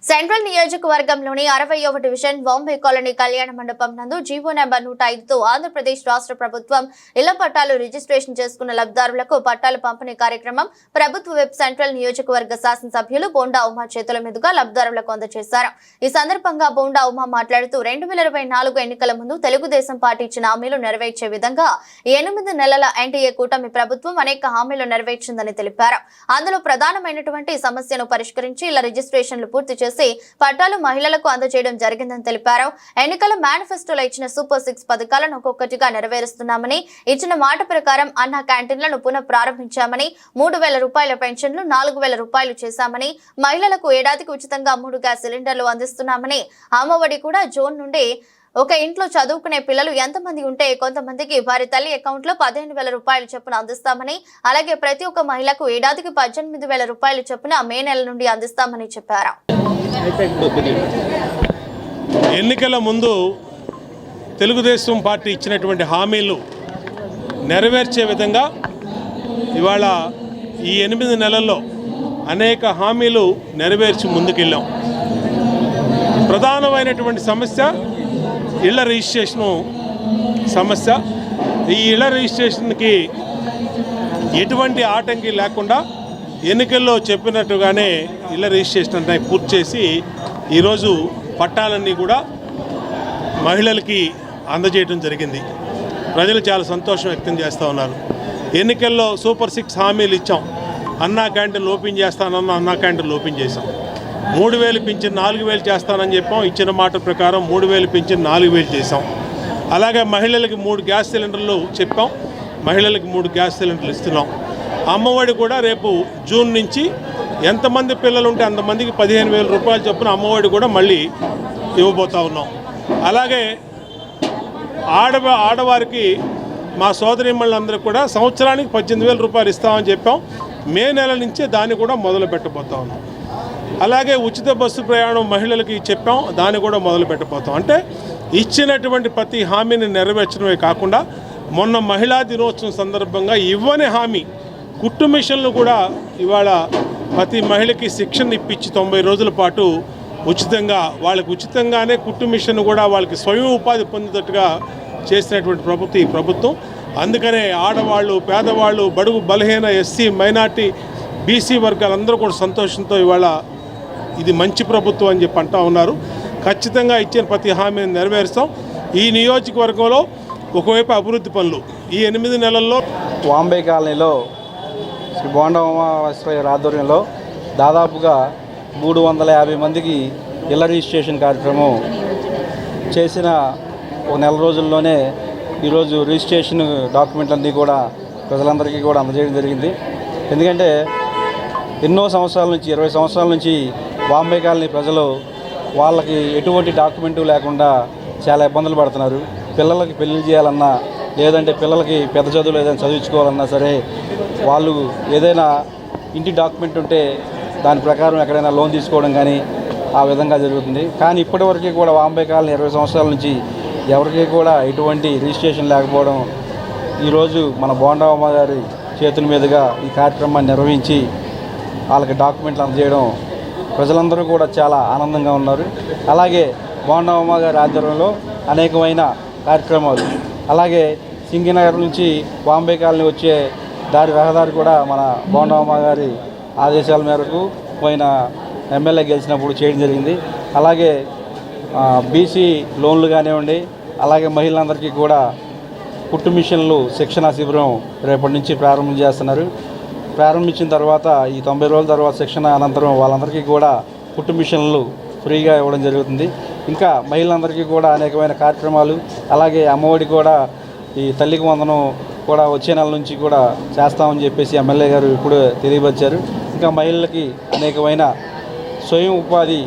Central నియోజకవర్గంలోని 61 division Bombay colony కళ్యాణ మండపం నందు జీవో నెంబర్ 105తో ఆంధ్రప్రదేశ్ రాష్ట్ర ప్రభుత్వం ఇళ్ల పట్టాలు రిజిస్ట్రేషన్ చేసుకున్న లబ్ధిదారులకు పట్టాల పంపిణీ కార్యక్రమం ప్రభుత్వ వెబ్ సెంట్రల్ నియోజకవర్గ శాసనసభ్యులు బోండా ఉమా చేతుల మీదుగా లబ్ధిదారులకు అందజేశారు. ఈ సందర్భంగా బోండా ఉమా మాట్లాడుతూ 2024 ఎన్నికల ముందు తెలుగుదేశం పార్టీ ఇచ్చిన హామీలు నెరవేర్చే విధంగా 8 నెలల ఎన్డీఏ కూటమి ప్రభుత్వం అనేక హామీలు నెరవేర్చిందని తెలిపారు. అందులో ప్రధానమైనటువంటి సమస్యను పరిష్కరించి ఇళ్ల రిజిస్ట్రేషన్లు పూర్తి పట్టాలు మహిళలకు అందజేయడం జరిగిందని తెలిపారు. ఎన్నికల మేనిఫెస్టోలో ఇచ్చిన సూపర్ 6 పథకాలను ఒక్కొక్కటిగా నెరవేరుస్తున్నామని, ఇచ్చిన మాట ప్రకారం అన్న క్యాంటీన్లను పునః ప్రారంభించామని, 3000 రూపాయల పెన్షన్లు 4000 రూపాయలు చేశామని, మహిళలకు ఏడాదికి ఉచితంగా 3 గ్యాస్ సిలిండర్లు అందిస్తున్నామని, అమ్మఒడి కూడా జోన్ నుండి ఒక ఇంట్లో చదువుకునే పిల్లలు ఎంతమంది ఉంటే కొంతమందికి వారి తల్లి అకౌంట్ లో 15,000 రూపాయలు చొప్పున అందిస్తామని, అలాగే ప్రతి ఒక్క మహిళకు ఏడాదికి 18,000 రూపాయలు చొప్పున మే నెల నుండి అందిస్తామని చెప్పారు. ఎన్నికల ముందు తెలుగుదేశం పార్టీ ఇచ్చినటువంటి హామీలు నెరవేర్చే విధంగా ఇవాళ ఈ 8 నెలల్లో అనేక హామీలు నెరవేర్చి ముందుకెళ్ళాం. ప్రధానమైనటువంటి సమస్య ఇళ్ల రిజిస్ట్రేషను సమస్య. ఈ ఇళ్ల రిజిస్ట్రేషన్కి ఎటువంటి ఆటంకి లేకుండా ఎన్నికల్లో చెప్పినట్టుగానే ఇళ్ల రిజిస్ట్రేషన్ అంటే పూర్తి చేసి ఈరోజు పట్టాలన్నీ కూడా మహిళలకి అందజేయడం జరిగింది. ప్రజలు చాలా సంతోషం వ్యక్తం చేస్తూ ఉన్నారు. ఎన్నికల్లో సూపర్ 6 హామీలు ఇచ్చాం. అన్నా క్యాంటీన్లు ఓపెన్ చేస్తానన్న అన్నా క్యాంటీన్లు ఓపెన్ చేసాం. 3000 పింఛన్ 4000 చేస్తానని చెప్పాం. ఇచ్చిన మాట ప్రకారం 3000 పింఛన్ 4000 చేసాం. అలాగే మహిళలకి 3 గ్యాస్ సిలిండర్లు చెప్పాం. మహిళలకి 3 గ్యాస్ సిలిండర్లు ఇస్తున్నాం. అమ్మఒడి కూడా రేపు జూన్ నుంచి ఎంతమంది పిల్లలు ఉంటే అంతమందికి 15,000 రూపాయలు చొప్పున అమ్మఒడి కూడా మళ్ళీ ఇవ్వబోతూ ఉన్నాం. అలాగే ఆడవారికి మా సోదరీమణులందరూ కూడా సంవత్సరానికి 18,000 రూపాయలు ఇస్తామని చెప్పాం. మే నెల నుంచే దాన్ని కూడా మొదలు పెట్టబోతా ఉన్నాం. అలాగే ఉచిత బస్సు ప్రయాణం మహిళలకి చెప్పాం. దాన్ని కూడా మొదలు పెట్టబోతాం. అంటే ఇచ్చినటువంటి ప్రతి హామీని నెరవేర్చడమే కాకుండా మొన్న మహిళా దినోత్సవం సందర్భంగా ఇవ్వని హామీ కుట్టు మిషన్లు కూడా ఇవాళ ప్రతి మహిళకి శిక్షణ ఇప్పించి 90 రోజుల పాటు ఉచితంగా వాళ్ళకి ఉచితంగానే కుట్టు మిషన్ కూడా వాళ్ళకి స్వయం ఉపాధి పొందేటట్టుగా చేసినటువంటి ప్రభుత్వం ఈ ప్రభుత్వం. అందుకనే ఆడవాళ్ళు, పేదవాళ్ళు, బడుగు బలహీన ఎస్సీ, మైనార్టీ, బీసీ వర్గాలందరూ కూడా సంతోషంతో ఇవాళ ఇది మంచి ప్రభుత్వం అని చెప్పి అంటూ ఉన్నారు. ఖచ్చితంగా ఇచ్చిన ప్రతి హామీని నెరవేరుస్తాం. ఈ నియోజకవర్గంలో ఒకవైపు అభివృద్ధి పనులు ఈ 8 నెలల్లో బాంబే కాలనీలో శ్రీ బోండా ఉమాశ్వర ఆధ్వర్యంలో దాదాపుగా 350 మందికి ఇళ్ల రిజిస్ట్రేషన్ కార్యక్రమం చేసిన ఒక నెల రోజుల్లోనే ఈరోజు రిజిస్ట్రేషన్ డాక్యుమెంట్లన్నీ కూడా ప్రజలందరికీ కూడా అందజేయడం జరిగింది. ఎందుకంటే ఎన్నో సంవత్సరాల నుంచి 20 సంవత్సరాల నుంచి బాంబే కాలనీ ప్రజలు వాళ్ళకి ఎటువంటి డాక్యుమెంటు లేకుండా చాలా ఇబ్బందులు పడుతున్నారు. పిల్లలకి పెళ్లి చేయాలన్నా, లేదంటే పిల్లలకి పెద్ద చదువులు ఏదైనా చదివించుకోవాలన్నా సరే వాళ్ళు ఏదైనా ఇంటి డాక్యుమెంట్ ఉంటే దాని ప్రకారం ఎక్కడైనా లోన్ తీసుకోవడం కానీ ఆ విధంగా జరుగుతుంది. కానీ ఇప్పటివరకు కూడా బాంబే కాలనీ 20 సంవత్సరాల నుంచి ఎవరికి కూడా ఎటువంటి రిజిస్ట్రేషన్ లేకపోవడం ఈరోజు మన బోండా ఉమ్మ గారి చేతుల మీదుగా ఈ కార్యక్రమాన్ని నిర్వహించి వాళ్ళకి డాక్యుమెంట్లు అందజేయడం ప్రజలందరూ కూడా చాలా ఆనందంగా ఉన్నారు. అలాగే బోండా ఉమ్మ గారి ఆధ్వర్యంలో అనేకమైన కార్యక్రమాలు, అలాగే సింగినగర్ నుంచి బాంబే కాలనీ వచ్చే రహదారి కూడా మన బోండా ఉమ్మ గారి ఆదేశాల మేరకు పోయిన ఎమ్మెల్యే గెలిచినప్పుడు చేయడం జరిగింది. అలాగే బీసీ లోన్లు కానివ్వండి, అలాగే మహిళలందరికీ కూడా కుట్టు మిషన్లు శిక్షణా శిబిరం రేపటి నుంచి ప్రారంభం చేస్తున్నారు. ప్రారంభించిన తర్వాత ఈ 90 రోజుల తర్వాత శిక్షణ అనంతరం వాళ్ళందరికీ కూడా కుట్టు మిషన్లు ఫ్రీగా ఇవ్వడం జరుగుతుంది. ఇంకా మహిళలందరికీ కూడా అనేకమైన కార్యక్రమాలు, అలాగే అమ్మఒడి కూడా ఈ తల్లికి వందనం కూడా వచ్చే నెల నుంచి కూడా చేస్తామని చెప్పేసి ఎమ్మెల్యే గారు ఇప్పుడు తెలియపరిచారు. ఇంకా మహిళలకి అనేకమైన స్వయం ఉపాధి